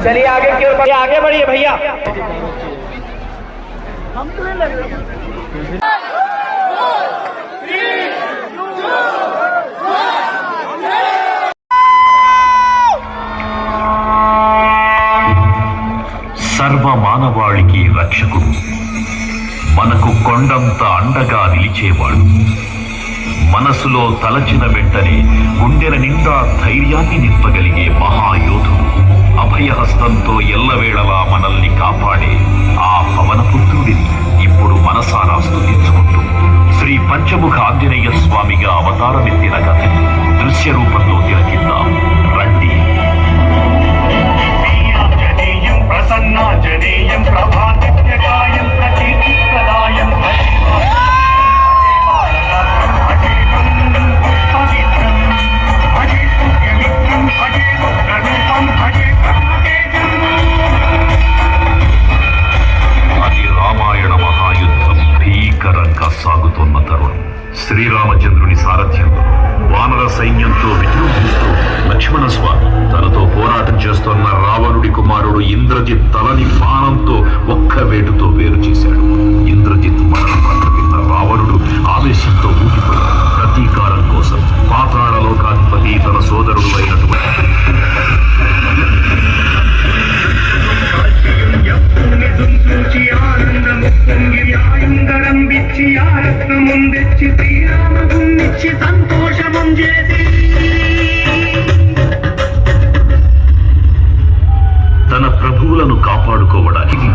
चलिए आगे की ओर आगे बढ़िए भैया। సర్వ మానవాళికి రక్షకుడు, మనకు కొండంత అండగా నిలిచేవాడు, మనసులో తలచిన వెంటనే గుండెల నిండా ధైర్యాన్ని నింపగలిగే మహాయోధుడు, అభయహస్తంతో ఎల్లవేళలా మనల్ని కాపాడే ఆ పవనపుత్రుడిని ఇప్పుడు మనసారా స్తుతించుకుంటూ శ్రీ పంచముఖ ఆంజనేయ స్వామిగా అవతారమెత్తిన కథని దృశ్య రూపంలో తిలకిద్దాం రండి. ప్రసన్నాంజనేయం ప్రభాదిత్యకాయం ప్రకీర్తిప్రదాయం అది రామాయణ మహాయుద్ధం భీకరంగా సాగుతున్న తరుణం. శ్రీరామచంద్రుని సారథ్యంలో వానర సైన్యంతో విజృంభిస్తూ లక్ష్మణ స్వామి తనతో పోరాటం చేస్తున్న రావణుడి కుమారుడు ఇంద్రజిత్ తలని బాణంతో ఒక్క వేటుతో వేరు చేశాడు. ఇంద్రజిత్ మరణ వార్త విన్న రావణుడు ఆవేశంతో ఊగిపోయాడు. ప్రతీకారం కోసం పాతాళ లోకాధిపతి తన సోదరుడు అయినటువంటి తన ప్రభువులను కాపాడుకోవడానికి